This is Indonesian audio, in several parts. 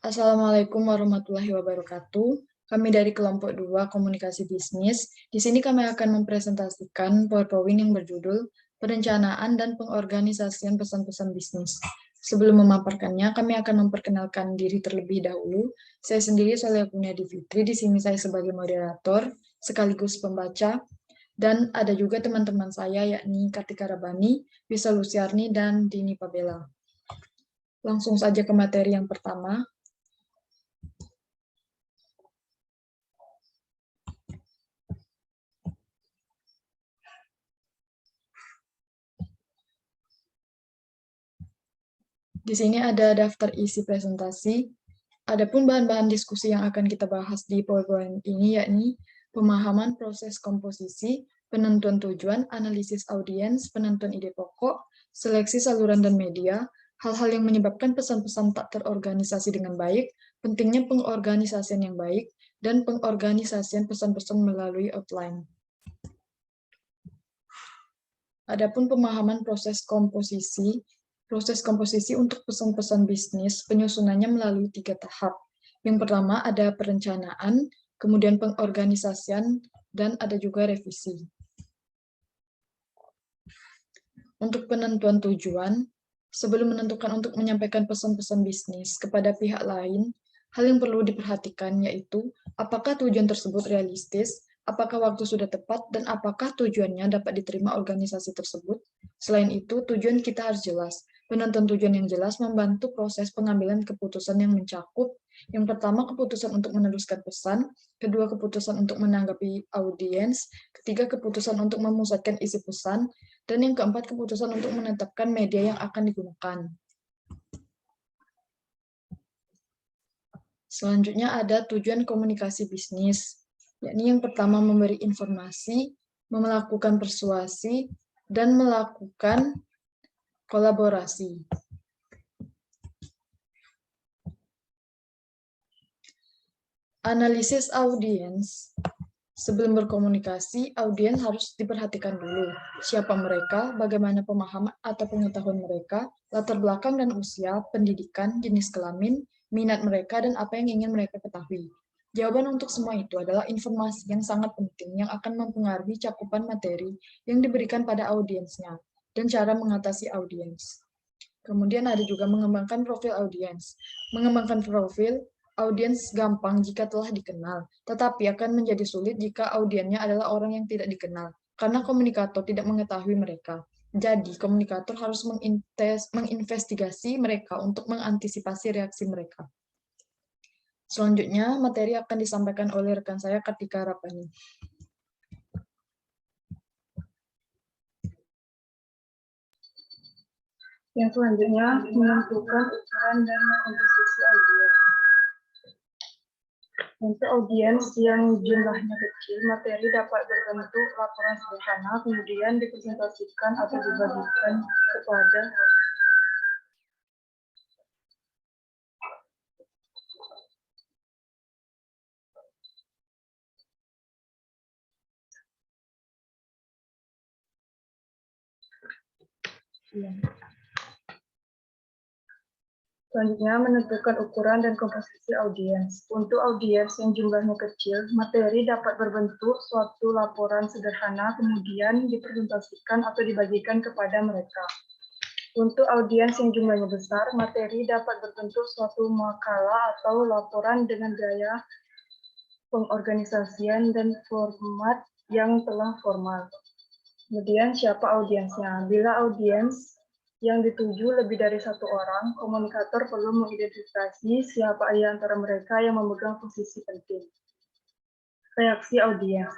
Assalamualaikum warahmatullahi wabarakatuh. Kami dari kelompok 2 Komunikasi Bisnis. Di sini kami akan mempresentasikan PowerPoint yang berjudul Perencanaan dan Pengorganisasian Pesan-pesan Bisnis. Sebelum memaparkannya, kami akan memperkenalkan diri terlebih dahulu. Saya sendiri Solia Kurniadi Fitri, di sini saya sebagai moderator sekaligus pembaca, dan ada juga teman-teman saya yakni Kartika Rabani, Bisa Lusiarni, dan Dini Pabela. Langsung saja ke materi yang pertama. Di sini ada daftar isi presentasi. Adapun bahan-bahan diskusi yang akan kita bahas di PowerPoint ini yakni pemahaman proses komposisi, penentuan tujuan, analisis audiens, penentuan ide pokok, seleksi saluran dan media, hal-hal yang menyebabkan pesan-pesan tak terorganisasi dengan baik, pentingnya pengorganisasian yang baik, dan pengorganisasian pesan-pesan melalui outline. Adapun pemahaman proses komposisi untuk pesan-pesan bisnis, penyusunannya melalui 3 tahap. Yang pertama ada perencanaan, kemudian pengorganisasian, dan ada juga revisi. Untuk penentuan tujuan, sebelum menentukan untuk menyampaikan pesan-pesan bisnis kepada pihak lain, hal yang perlu diperhatikan yaitu apakah tujuan tersebut realistis, apakah waktu sudah tepat, dan apakah tujuannya dapat diterima organisasi tersebut. Selain itu, tujuan kita harus jelas. Penentuan tujuan yang jelas membantu proses pengambilan keputusan yang mencakup, yang pertama keputusan untuk meneruskan pesan, kedua keputusan untuk menanggapi audiens, ketiga keputusan untuk memusatkan isi pesan, dan yang keempat keputusan untuk menetapkan media yang akan digunakan. Selanjutnya ada tujuan komunikasi bisnis, yakni yang pertama memberi informasi, melakukan persuasi, dan melakukan kolaborasi. Analisis audiens. Sebelum berkomunikasi, audiens harus diperhatikan dulu. Siapa mereka, bagaimana pemahaman atau pengetahuan mereka, latar belakang dan usia, pendidikan, jenis kelamin, minat mereka, dan apa yang ingin mereka ketahui. Jawaban untuk semua itu adalah informasi yang sangat penting yang akan mempengaruhi cakupan materi yang diberikan pada audiensnya dan cara mengatasi audiens. Kemudian ada juga mengembangkan profil audiens. Mengembangkan profil audiens gampang jika telah dikenal, tetapi akan menjadi sulit jika audiennya adalah orang yang tidak dikenal, karena komunikator tidak mengetahui mereka. Jadi, komunikator harus menginvestigasi mereka untuk mengantisipasi reaksi mereka. Selanjutnya, materi akan disampaikan oleh rekan saya, Kartika Rapani. Yang selanjutnya, menentukan ukuran dan komposisi audiens. Untuk audiens yang jumlahnya kecil, materi dapat berbentuk laporan sederhana, kemudian dipresentasikan atau dibagikan kepada Selanjutnya, menentukan ukuran dan komposisi audiens. Untuk audiens yang jumlahnya kecil, materi dapat berbentuk suatu laporan sederhana, kemudian dipresentasikan atau dibagikan kepada mereka. Untuk audiens yang jumlahnya besar, materi dapat berbentuk suatu makalah atau laporan dengan gaya pengorganisasian dan format yang telah formal. Kemudian siapa audiensnya? Bila audiens yang dituju lebih dari satu orang, komunikator perlu mengidentifikasi siapa di antara mereka yang memegang posisi penting. Reaksi audiens.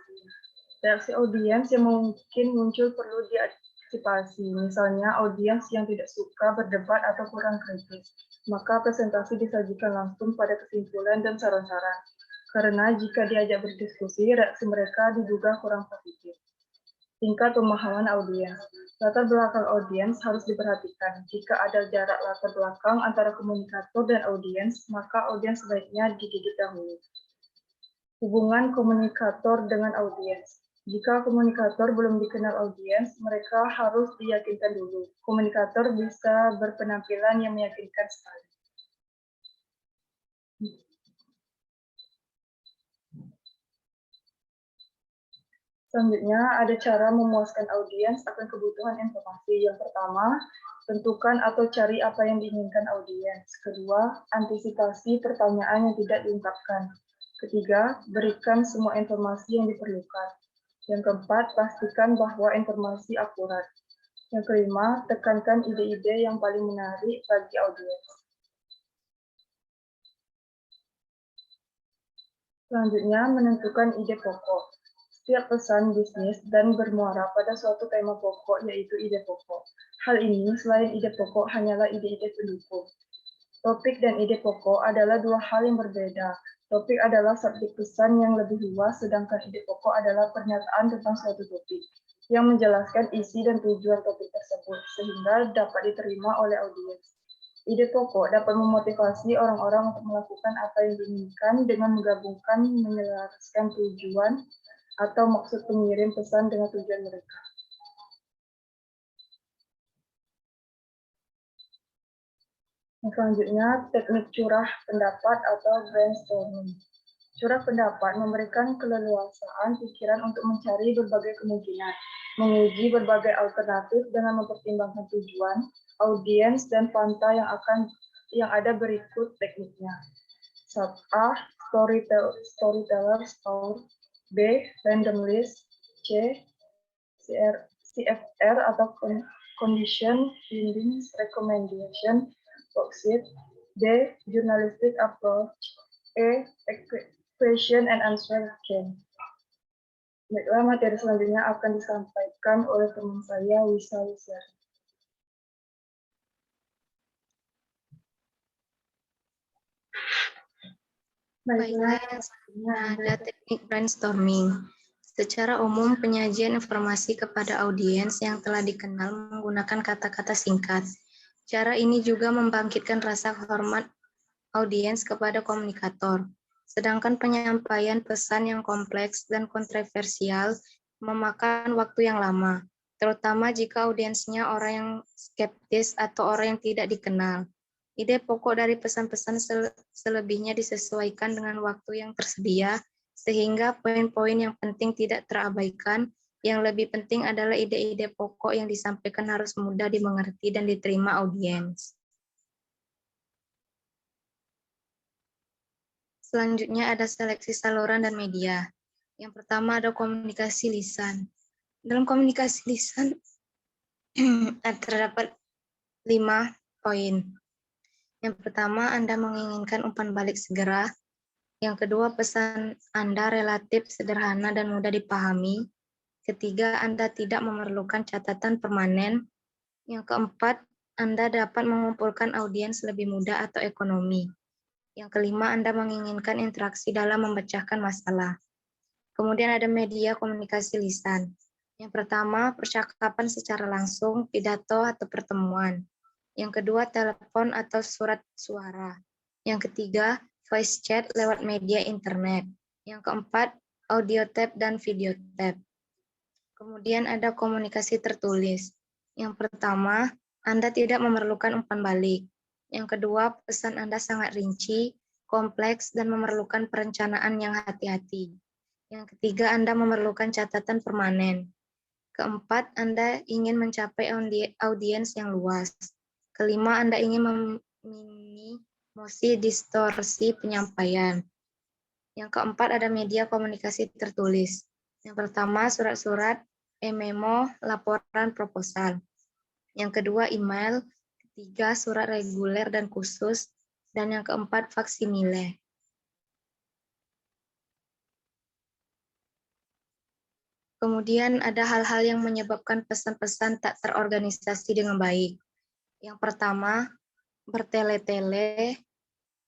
Reaksi audiens yang mungkin muncul perlu diantisipasi. Misalnya audiens yang tidak suka berdebat atau kurang kritis, maka presentasi disajikan langsung pada kesimpulan dan saran-saran. Karena jika diajak berdiskusi, reaksi mereka diduga kurang positif. Tingkat pemahaman audiens. Latar belakang audiens harus diperhatikan. Jika ada jarak latar belakang antara komunikator dan audiens, maka audiens sebaiknya dididik dahulu. Hubungan komunikator dengan audiens. Jika komunikator belum dikenal audiens, mereka harus diyakinkan dulu. Komunikator bisa berpenampilan yang meyakinkan sekali. Selanjutnya, ada cara memuaskan audiens akan kebutuhan informasi. Yang pertama, tentukan atau cari apa yang diinginkan audiens. Kedua, antisipasi pertanyaan yang tidak diungkapkan. Ketiga, berikan semua informasi yang diperlukan. Yang keempat, pastikan bahwa informasi akurat. Yang kelima, tekankan ide-ide yang paling menarik bagi audiens. Selanjutnya, menentukan ide pokok. Setiap pesan bisnis dan bermuara pada suatu tema pokok, yaitu ide pokok. Hal ini, selain ide pokok, hanyalah ide-ide pendukung. Topik dan ide pokok adalah dua hal yang berbeda. Topik adalah subjek pesan yang lebih luas, sedangkan ide pokok adalah pernyataan tentang suatu topik yang menjelaskan isi dan tujuan topik tersebut, sehingga dapat diterima oleh audiens. Ide pokok dapat memotivasi orang-orang untuk melakukan apa yang diinginkan dengan menggabungkan menyelaraskan tujuan atau maksud pengirim pesan dengan tujuan mereka. Selanjutnya, teknik curah pendapat atau brainstorming. Curah pendapat memberikan keleluasaan pikiran untuk mencari berbagai kemungkinan, menguji berbagai alternatif dengan mempertimbangkan tujuan, audiens, dan fakta yang ada berikut tekniknya. A. Storyteller Store. B. Random List. C. CFR atau Condition Finding Recommendation Boxit. D. Journalistic Approach. E. Question and Answer Game. Baiklah, materi selanjutnya akan disampaikan oleh teman saya, Wisa Wisyari. Baiklah, yang selanjutnya ada teknik brainstorming. Secara umum, penyajian informasi kepada audiens yang telah dikenal menggunakan kata-kata singkat. Cara ini juga membangkitkan rasa hormat audiens kepada komunikator. Sedangkan penyampaian pesan yang kompleks dan kontroversial memakan waktu yang lama, terutama jika audiensnya orang yang skeptis atau orang yang tidak dikenal. Ide pokok dari pesan-pesan selebihnya disesuaikan dengan waktu yang tersedia, sehingga poin-poin yang penting tidak terabaikan. Yang lebih penting adalah ide-ide pokok yang disampaikan harus mudah dimengerti dan diterima audiens. Selanjutnya ada seleksi saluran dan media. Yang pertama ada komunikasi lisan. Dalam komunikasi lisan terdapat 5 poin. Yang pertama, Anda menginginkan umpan balik segera. Yang kedua, pesan Anda relatif sederhana dan mudah dipahami. Ketiga, Anda tidak memerlukan catatan permanen. Yang keempat, Anda dapat mengumpulkan audiens lebih mudah atau ekonomi. Yang kelima, Anda menginginkan interaksi dalam memecahkan masalah. Kemudian ada media komunikasi lisan. Yang pertama, percakapan secara langsung, pidato atau pertemuan. Yang kedua, telepon atau surat suara. Yang ketiga, voice chat lewat media internet. Yang keempat, audio tape dan video tape. Kemudian ada komunikasi tertulis. Yang pertama, Anda tidak memerlukan umpan balik. Yang kedua, pesan Anda sangat rinci, kompleks, dan memerlukan perencanaan yang hati-hati. Yang ketiga, Anda memerlukan catatan permanen. Keempat, Anda ingin mencapai audiens yang luas. Kelima, Anda ingin meminimasi distorsi penyampaian. Yang keempat, ada media komunikasi tertulis. Yang pertama, surat-surat, e-memo, laporan proposal. Yang kedua, email. Ketiga, surat reguler dan khusus. Dan yang keempat, faksimile. Kemudian ada hal-hal yang menyebabkan pesan-pesan tak terorganisasi dengan baik. Yang pertama, bertele-tele.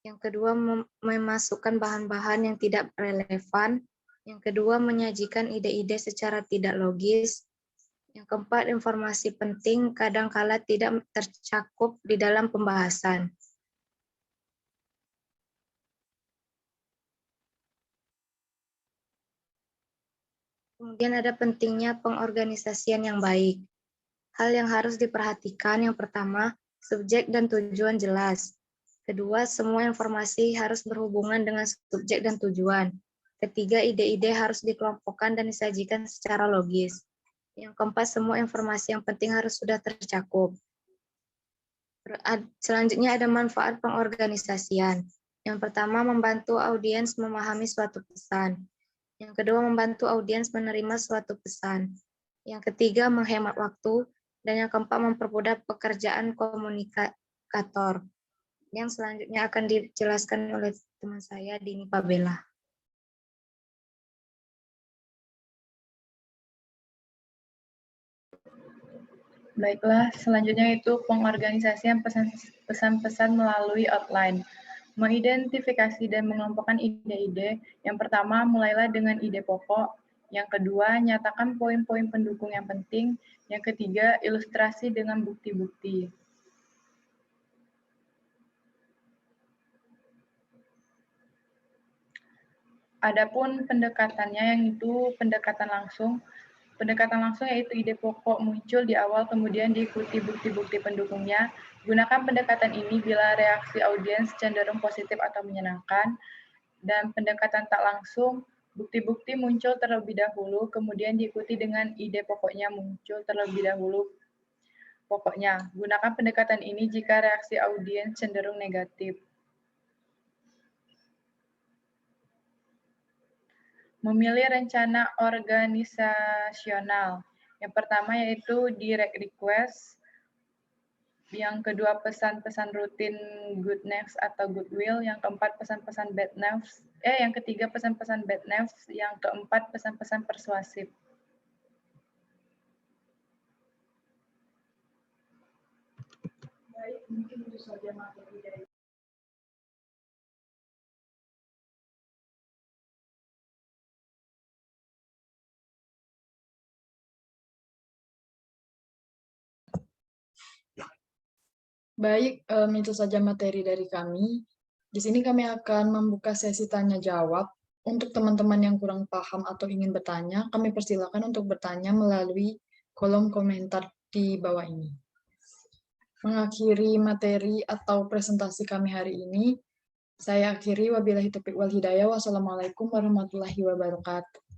Yang kedua, memasukkan bahan-bahan yang tidak relevan. Yang kedua, menyajikan ide-ide secara tidak logis. Yang keempat, informasi penting kadangkala tidak tercakup di dalam pembahasan. Kemudian ada pentingnya pengorganisasian yang baik. Hal yang harus diperhatikan yang pertama, subjek dan tujuan jelas. Kedua, semua informasi harus berhubungan dengan subjek dan tujuan. Ketiga, ide-ide harus dikelompokkan dan disajikan secara logis. Yang keempat, semua informasi yang penting harus sudah tercakup. Selanjutnya ada manfaat pengorganisasian. Yang pertama, membantu audiens memahami suatu pesan. Yang kedua, membantu audiens menerima suatu pesan. Yang ketiga, menghemat waktu. Dan yang keempat, mempermudah pekerjaan komunikator. Yang selanjutnya akan dijelaskan oleh teman saya, Dini Pabela. Baiklah, selanjutnya itu pengorganisasian pesan-pesan melalui outline. Mengidentifikasi dan mengelompokkan ide-ide. Yang pertama, mulailah dengan ide pokok. Yang kedua, nyatakan poin-poin pendukung yang penting. Yang ketiga, ilustrasi dengan bukti-bukti. Adapun pendekatannya yang itu pendekatan langsung. Pendekatan langsung yaitu ide pokok muncul di awal kemudian diikuti bukti-bukti pendukungnya. Gunakan pendekatan ini bila reaksi audiens cenderung positif atau menyenangkan. Dan pendekatan tak langsung, bukti-bukti muncul terlebih dahulu kemudian diikuti dengan ide pokoknya muncul terlebih dahulu. Pokoknya, gunakan pendekatan ini jika reaksi audiens cenderung negatif. Memilih rencana organisasional. Yang pertama yaitu direct request. Yang kedua pesan-pesan rutin good news atau goodwill. Yang keempat pesan-pesan bad news. Yang ketiga pesan-pesan bad news. Yang keempat pesan-pesan persuasif. Baik, mungkin itu saja materi dari Baik, itu saja materi dari kami. Di sini kami akan membuka sesi tanya-jawab. Untuk teman-teman yang kurang paham atau ingin bertanya, kami persilakan untuk bertanya melalui kolom komentar di bawah ini. Mengakhiri materi atau presentasi kami hari ini, saya akhiri wabillahi taufiq wal hidayah. Wassalamualaikum warahmatullahi wabarakatuh.